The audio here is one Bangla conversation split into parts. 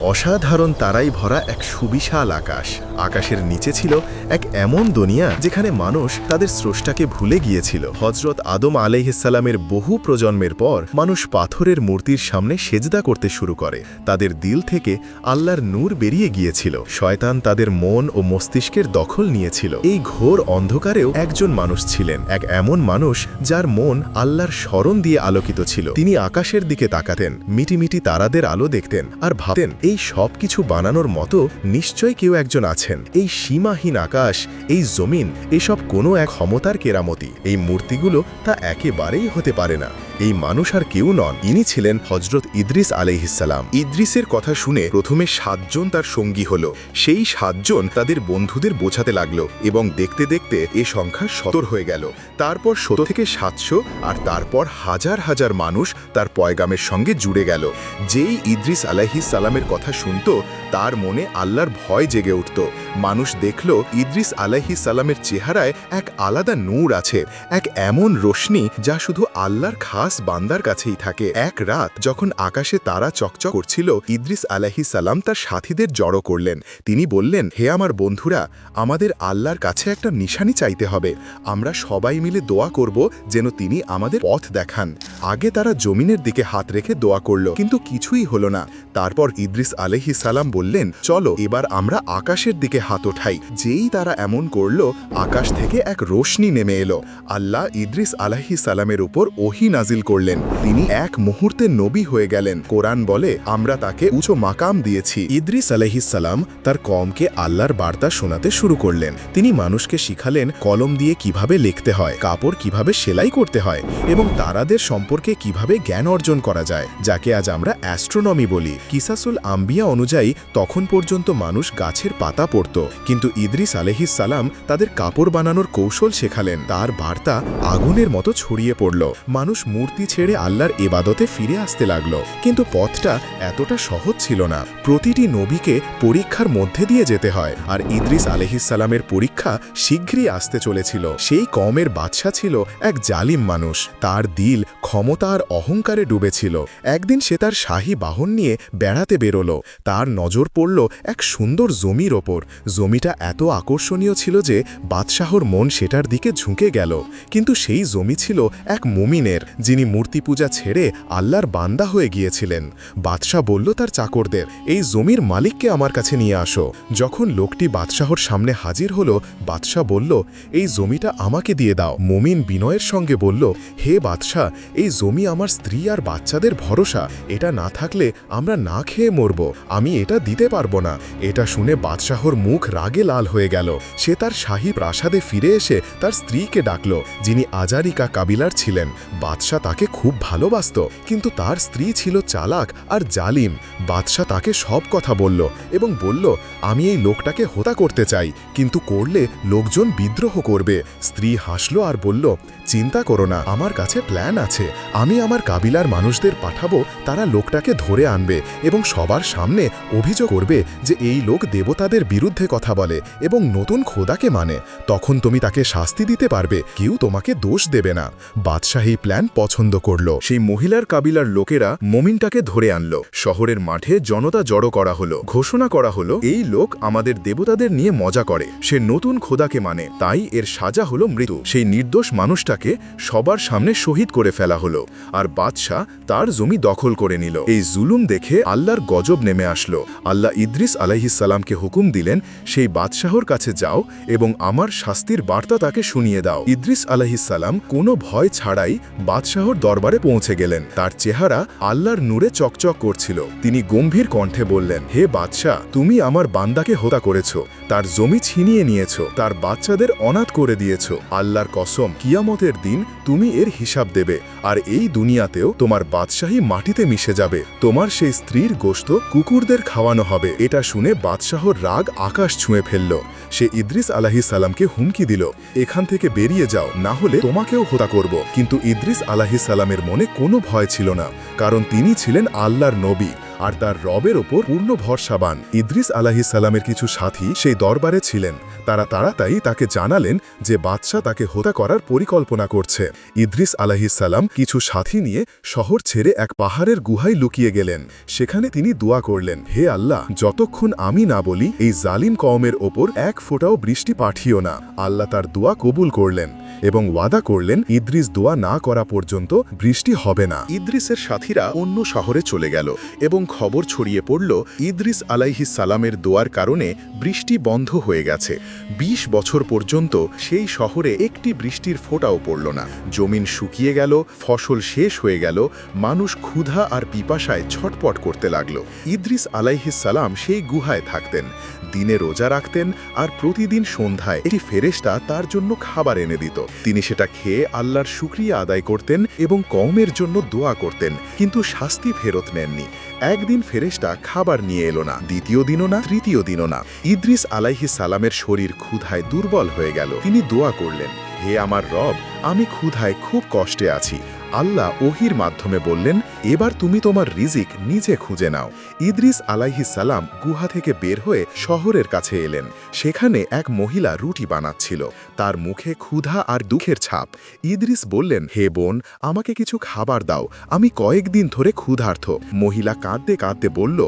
অসাধারণ তারাই ভরা এক সুবিশাল আকাশ। আকাশের নিচে ছিল এক এমন দুনিয়া যেখানে মানুষ তাদের স্রষ্টাকে ভুলে গিয়েছিল। হযরত আদম আলাইহিসসালামের বহু প্রজন্মের পর মানুষ পাথরের মূর্তির সামনে সেজদা করতে শুরু করে। তাদের দিল থেকে আল্লাহর নূর বেরিয়ে গিয়েছিল। শয়তান তাদের মন ও মস্তিষ্কের দখল নিয়েছিল। এই ঘোর অন্ধকারেও একজন মানুষ ছিলেন, এক এমন মানুষ যার মন আল্লাহর স্মরণ দিয়ে আলোকিত ছিল। তিনি আকাশের দিকে তাকাতেন, মিটিমিটি তারাদের আলো দেখতেন আর ভাবতেন, এই সব কিছু বানানোর মতো নিশ্চয় কেউ একজন আছেন। এই সীমাহীন আকাশ, এই জমিন, এসব কোনো এক ক্ষমতার কেরামতি। এই মূর্তিগুলো তা একেবারেই হতে পারে না। এই মানুষ আর কেউ নন, ইনি ছিলেন হযরত ইদ্রিস আলাইহিসসালাম। ইদ্রিসের কথা শুনে প্রথমে ৭ জন তার সঙ্গী হল। সেই ৭ জন তাদের বন্ধুদের বোঝাতে লাগলো এবং দেখতে দেখতে এ সংখ্যা ৭০ হয়ে গেল। তারপর ১৭ থেকে ৭০০ আর তারপর হাজার হাজার মানুষ তার পয়গামের সঙ্গে জুড়ে গেল। যেই ইদ্রিস আলাইহিসসালামের কথা শুনত তার মনে আল্লাহর ভয় জেগে উঠত। মানুষ দেখল ইদ্রিস আলাইহিসসালামের চেহারায় এক আলাদা নূর আছে, এক এমন রোশনি যা শুধু আল্লাহর খাস বান্দার কাছেই থাকে। এক রাত যখন আকাশে তারা চকচক করছিল, ইদ্রিস আলাইহিসসালাম তার সাথীদের জড়ো করলেন। তিনি বললেন, হে আমার বন্ধুরা, আমাদের আল্লাহর কাছে একটা নিশানি চাইতে হবে। আমরা সবাই মিলে দোয়া করব যেন তিনি আমাদের পথ দেখান। আগে তারা জমিনের দিকে হাত রেখে দোয়া করল, কিন্তু কিছুই হলো না। তারপর ইদ্রিস আলাইহিসসালাম বললেন, চলো এবার আমরা আকাশের দিকে হাত ওঠাই। যেই তারা এমন করল, আকাশ থেকে এক রোশনি নেমে এলো। আল্লাহ ইদ্রিস আলাইহিসসালামের উপর ওহী নাজিল করলেন। তিনি এক মুহূর্তে নবী হয়ে গেলেন। কোরআন বলে, আমরা তাকে উঁচু মাকাম দিয়েছি। ইদ্রিস আলাইহিসসালাম তার কওমকে আল্লাহর বার্তা শোনাতে শুরু করলেন। তিনি মানুষকে শিখালেন কলম দিয়ে কিভাবে লিখতে হয়, কাপড় কিভাবে সেলাই করতে হয় এবং তারাদের সম্পর্কে কিভাবে জ্ঞান অর্জন করা যায়, যাকে আজ আমরা অ্যাস্ট্রোনমি বলি। কিসাসুল আম্বিয়া অনুযায়ী তখন পর্যন্ত মানুষ গাছের পাতা পড়ত, কিন্তু ইদ্রিস আলাইহিসসালাম তাদের কাপড় বানানোর কৌশল শেখালেন। তার বার্তা আগুনের মতো ছড়িয়ে পড়ল। মানুষ মূর্তি ছেড়ে আল্লাহর ইবাদতে ফিরে আসতে লাগলো। কিন্তু পথটা এতটা সহজ ছিল না। প্রতিটি নবীকে পরীক্ষার মধ্যে দিয়ে যেতে হয়, আর ইদ্রিস আলাইহিসসালামের পরীক্ষা শীঘ্রই আসতে চলেছিল। সেই কওমের বাদশা ছিল এক জালিম মানুষ। তার দিল ক্ষমতা আর অহংকারে ডুবেছিল। একদিন সে তার শাহী বাহন নিয়ে বেড়াতে বেরোলো। তার নজর পড়ল এক সুন্দর জমির ওপর। জমিটা এত আকর্ষণীয় ছিল যে বাদশাহর মন সেটার দিকে ঝুঁকে গেল। কিন্তু সেই জমি ছিল এক মুমিনের, যিনি মূর্তি পূজা ছেড়ে আল্লাহর বান্দা হয়ে গিয়েছিলেন। বাদশাহ বলল তার চাকরদের, এই জমির মালিককে আমার কাছে নিয়ে আসো। যখন লোকটি বাদশাহর সামনে হাজির হলো, বাদশাহ বলল, এই জমিটা আমাকে দিয়ে দাও। মুমিন বিনয়ের সঙ্গে বলল, হে বাদশাহ, এই জমি আমার স্ত্রী আর বাচ্চাদের ভরসা। এটা না থাকলে আমরা না খেয়ে মরব। আমি এটা দিতে পারবো না। এটা শুনে বাদশাহর মুখ রাগে লাল হয়ে গেল। সে তার শাহী প্রাসাদে ফিরে এসে তার স্ত্রীকে ডাকল, যিনি আজারিকা কাবিলার ছিলেন। বাদশাহ তাকে খুব ভালোবাসত, কিন্তু তার স্ত্রী ছিল চালাক আর জালিম। বাদশাহ তাকে সব কথা বলল এবং বলল, আমি এই লোকটাকে হত্যা করতে চাই, কিন্তু করলে লোকজন বিদ্রোহ করবে। স্ত্রী হাসল আর বলল, চিন্তা করো না, আমার কাছে প্ল্যান আছে। আমি আমার কাবিলার মানুষদের পাঠাবো, তারা লোকটাকে ধরে আনবে এবং সবার সামনে অভিযোগ করবে যে এই লোক দেবতাদের বিরুদ্ধে কথা বলে এবং নতুন খোদাকে মানে। তখন তুমি তাকে শাস্তি দিতে পারবে, কেউ তোমাকে দোষ দেবে না। বাদশাহ এই প্ল্যান পছন্দ করল। সেই মহিলার কাবিলার লোকেরা মুমিনটাকে ধরে আনল। শহরের মাঠে জনতা জড়ো করা হলো। ঘোষণা করা হলো, এই লোক আমাদের দেবতাদের নিয়ে মজা করে, সে নতুন খোদাকে মানে, তাই এর সাজা হলো মৃত্যু। সেই নির্দোষ মানুষটাকে সবার সামনে শহীদ করে ফেলা হলো, আর বাদশাহ তার জমি দখল করে নিল। এই জুলুম দেখে আল্লাহর গজব নেমে আসলো। আল্লাহ ইদ্রিস আলাইহিসসালামকে হুকুম দিলেন, সেই বাদশাহর কাছে যাও এবং আমার শাস্তির বার্তা তাকে শুনিয়ে দাও। ইদ্রিস আলাইহিসসালাম কোনো ভয় ছাড়াই বাদশাহর দরবারে পৌঁছে গেলেন। তার চেহারা আল্লাহর নূরে চকচক করছিল। তিনি গম্ভীর কণ্ঠে বললেন, হে বাদশাহ, তুমি আমার বান্দাকে হত্যা করেছ, তার জমি ছিনিয়ে নিয়েছ, তার বাচ্চাদের অনাথ করে দিয়েছ। আল্লাহর কসম, কিয়ামতের দিন তুমি এর হিসাব দেবে, আর এই দুনিয়াতেও তোমার বাদশাহী মাটিতে মিশে যাবে। তোমার সেই স্ত্রীর গোশত কুকুরদের খাওয়ানো হবে। এটা শুনে বাদশাহর রাগ আকাশ ছুঁয়ে ফেলল। সে ইদ্রিস আলাইহিসসালামকে হুমকি দিল, এখান থেকে বেরিয়ে যাও, না হলে তোমাকেও হত্যা করব। কিন্তু ইদ্রিস আলাইহিসসালামের মনে কোনো ভয় ছিল না, কারণ তিনি ছিলেন আল্লাহর নবী। আর তার রবের ওপর পূর্ণ ভরসাবান। ইদ্রিস আলাইহিসসালামের কিছু সাথী সেই দরবারে ছিলেন। তারা তাড়াতাড়ি তাকে জানালেন যে বাদশাহ তাকে হত্যা করার পরিকল্পনা করছে। ইদ্রিস আলাইহিসসালাম কিছু সাথী নিয়ে শহর ছেড়ে এক পাহাড়ের গুহায় লুকিয়ে গেলেন। সেখানে তিনি দোয়া করলেন, হে আল্লাহ, যতক্ষণ আমি না বলি এই জালিম কওমের ওপর এক ফোঁটাও বৃষ্টি পাঠিও না। আল্লাহ তার দোয়া কবুল করলেন এবং ওয়াদা করলেন ইদ্রিস দোয়া না করা পর্যন্ত বৃষ্টি হবে না। ইদ্রিসের সাথীরা অন্য শহরে চলে গেল এবং খবর ছড়িয়ে পড়ল ইদ্রিস আলাইহিসসালামের দোয়ার কারণে বৃষ্টি বন্ধ হয়ে গেছে। ২০ বছর পর্যন্ত সেই শহরে একটি বৃষ্টির ফোঁটাও পড়ল না। জমিন শুকিয়ে গেল, ফসল শেষ হয়ে গেল, মানুষ ক্ষুধা আর পিপাসায় ছটপট করতে লাগল। ইদ্রিস আলাইহিসসালাম সেই গুহায় থাকতেন, দিনে রোজা রাখতেন আর প্রতিদিন সন্ধ্যায় একটি ফেরেশতা তার জন্য খাবার এনে দিত। তিনি সেটা খেয়ে আল্লাহর শুকরিয়া আদায় করতেন এবং কওমের জন্য দোয়া করতেন, কিন্তু শাস্তি ফেরত নেননি। একদিন ফেরেশতা খাবার নিয়ে এলো না, দ্বিতীয় দিনও না, তৃতীয় দিনও না। ইদ্রিস আলাইহিসসালামের শরীর ক্ষুধায় দুর্বল হয়ে গেল। তিনি দোয়া করলেন, হে আমার রব, আমি ক্ষুধায় খুব কষ্টে আছি। আল্লাহ ওহির মাধ্যমে বললেন, এবার তুমি তোমার রিজিক নিজে খুঁজে নাও। ইদ্রিস আলাইহিসসালাম গুহা থেকে বের হয়ে শহরের কাছে এলেন। সেখানে এক মহিলা রুটি বানাচ্ছিল, তার মুখে ক্ষুধা আর দুঃখের ছাপ। ইদ্রিস বললেন, হে বোন, আমাকে কিছু খাবার দাও, আমি কয়েকদিন ধরে ক্ষুধার্ত। মহিলা কাঁদতে কাঁদতে বলল,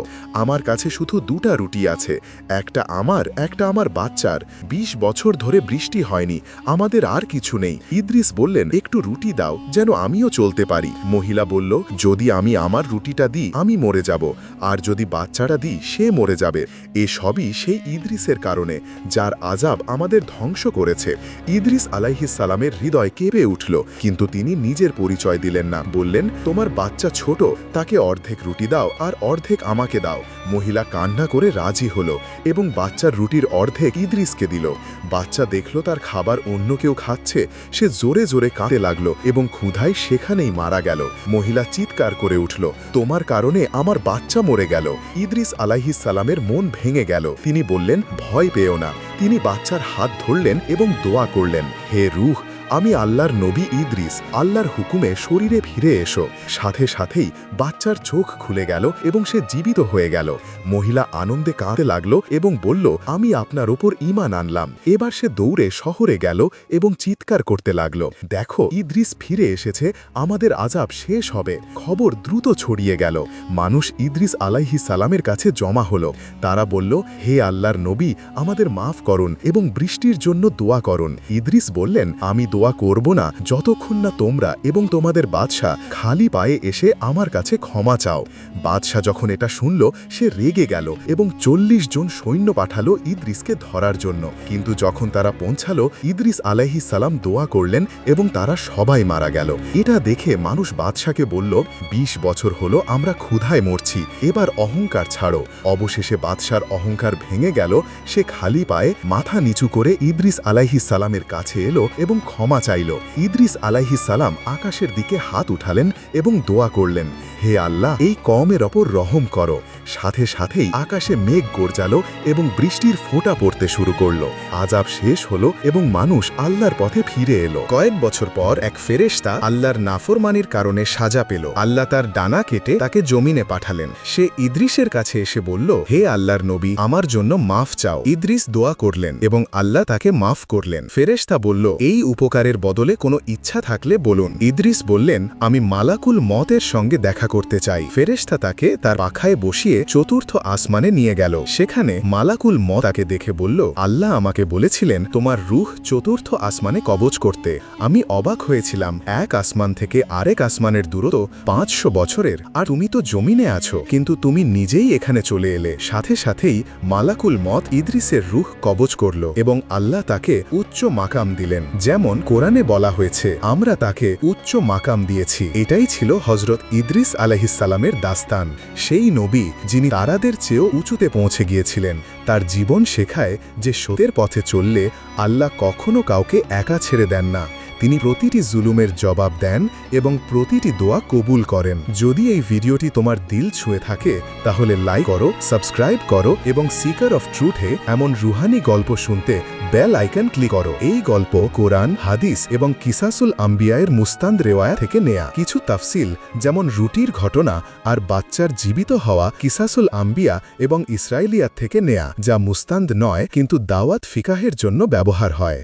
আমার কাছে শুধু 2টা রুটি আছে, একটা আমার বাচ্চার। 20 বছর ধরে বৃষ্টি হয়নি, আমাদের আর কিছু নেই। ইদ্রিস বললেন, একটু রুটি দাও যেন আমিও চলতে পারি। মহিলা বলল, যদি আমি আমার রুটিটা দিই আমি মরে যাব, আর যদি বাচ্চাটা দিই সে মরে যাবে। এসবই সেই ইদ্রিসের কারণে, যার আযাব আমাদের ধ্বংস করেছে। ইদ্রিস আলাইহিসসালামের হৃদয় কেঁপে উঠল, কিন্তু তিনি নিজের পরিচয় দিলেন না। বললেন, তোমার বাচ্চা ছোট, তাকে অর্ধেক রুটি দাও আর অর্ধেক আমাকে দাও। মহিলা কান্না করে রাজি হলো এবং বাচ্চার রুটির অর্ধেক ইদ্রিসকে দিল। বাচ্চা দেখল তার খাবার অন্য কেউ খাচ্ছে, সে জোরে জোরে কাঁদতে লাগলো এবং ক্ষুধায় সেখানেই মারা গেল। মহিলা চিৎকার করে উঠল, তোমার কারণে আমার বাচ্চা মরে গেল। ইদ্রিস আলাইহিসসালামের মন ভেঙে গেল। তিনি বললেন, ভয় পেও না। তিনি বাচ্চার হাত ধরলেন এবং দোয়া করলেন, হে রূহ, আমি আল্লাহর নবী ইদ্রিস, আল্লাহর হুকুমে শরীরে ফিরে এসো। সাথে সাথেই বাচ্চার চোখ খুলে গেল এবং সে জীবিত হয়ে গেল। মহিলা আনন্দে কাঁদতে লাগলো এবং বলল, আমি আপনার ওপর ঈমান আনলাম। এবার সে দৌড়ে শহরে গেল এবং চিৎকার করতে লাগলো, দেখো, ইদ্রিস ফিরে এসেছে, আমাদের আযাব শেষ হবে। খবর দ্রুত ছড়িয়ে গেল। মানুষ ইদ্রিস আলাইহিসসালামের কাছে জমা হলো। তারা বলল, হে আল্লাহর নবী, আমাদের মাফ করুন এবং বৃষ্টির জন্য দোয়া করুন। ইদ্রিস বললেন, আমি দোয়া করব না যতক্ষণ না তোমরা এবং তোমাদের বাদশাহ খালি পায়ে এসে আমার কাছে ক্ষমা চাও। বাদশাহ যখন এটা শুনল সে রেগে গেল এবং 40 জন সৈন্য পাঠালো ইদ্রিসকে ধরার জন্য। কিন্তু যখন তারা পৌঁছালো, ইদ্রিস আলাইহিসসালাম দোয়া করলেন এবং তারা সবাই মারা গেল। এটা দেখে মানুষ বাদশাকে বলল, 20 বছর হলো আমরা ক্ষুধায় মরছি, এবার অহংকার ছাড়ো। অবশেষে বাদশার অহংকার ভেঙে গেল। সে খালি পায়ে মাথা নিচু করে ইদ্রিস আলাইহিসসালামের কাছে এলো এবং ক্ষমা চাইল। ইদ্রিস আলাইহিসসালাম আকাশের দিকে হাত উঠালেন এবং দোয়া করলেন, হে আল্লাহ, এই কওমের ওপর রহম করো। সাথে সাথেই আকাশে মেঘ গর্জালো এবং বৃষ্টির ফোঁটা পড়তে শুরু করলো। আযাব শেষ হলো এবং মানুষ আল্লাহর পথে ফিরে এলো। কয়েক বছর পর এক ফেরেশতা আল্লাহর নাফরমানির কারণে সাজা পেল। আল্লাহ তার ডানা কেটে তাকে জমিনে পাঠালেন। সে ইদ্রিসের কাছে এসে বলল, হে আল্লাহর নবী, আমার জন্য মাফ চাও। ইদ্রিস দোয়া করলেন এবং আল্লাহ তাকে মাফ করলেন। ফেরেশতা বলল, এই উপকারের বদলে কোনো ইচ্ছা থাকলে বলুন। ইদ্রিস বললেন, আমি মালাকুল মতের সঙ্গে দেখা করতে চাই। ফেরেশতা তাকে তার পাখায় বসিয়ে চতুর্থ আসমানে নিয়ে গেল। সেখানে মালাকুল মত তাকে দেখে বলল, আল্লাহ আমাকে বলেছিলেন তোমার রূহ চতুর্থ আসমানে কবজ করতে। আমি অবাক হয়েছিলাম, এক আসমান থেকে আরেক আসমানের দূরত্ব 500 বছরের, আর তুমি তো জমিনে আছো, কিন্তু তুমি নিজেই এখানে চলে এলে। সাথে সাথেই মালাকুল মত ইদ্রিসের রূহ কবজ করল এবং আল্লাহ তাকে উচ্চ মাকাম দিলেন। যেমন কোরআনে বলা হয়েছে, আমরা তাকে উচ্চ মাকাম দিয়েছি। এটাই ছিল হযরত ইদ্রিস আলাইহিসসালামের দাস্তান। সেই নবী যিনি তারাদের চেয়েও উঁচুতে পৌঁছে গিয়েছিলেন। তার জীবন শেখায় যে সত্যের পথে চললে আল্লাহ কখনো কাউকে একা ছেড়ে দেন না, তিনি প্রতিটি জুলুমের জবাব দেন এবং প্রতিটি দোয়া কবুল করেন। যদি এই ভিডিওটি তোমার দিল ছুঁয়ে থাকে তাহলে লাইক করো, সাবস্ক্রাইব করো এবং সিকার অফ ট্রুথে এমন রুহানি গল্প শুনতে বেল আইকন ক্লিক করো। এই গল্প কোরআন, হাদিস এবং কিসাসুল আম্বিয়ায়ের মুস্তান্দ রেওয়ায়া থেকে নেয়া। কিছু তাফসিল যেমন রুটির ঘটনা আর বাচ্চার জীবিত হওয়া কিসাসুল আম্বিয়া এবং ইসরায়েলিয়াত থেকে নেয়া, যা মুস্তান্দ নয় কিন্তু দাওয়াত ফিকাহের জন্য ব্যবহার হয়।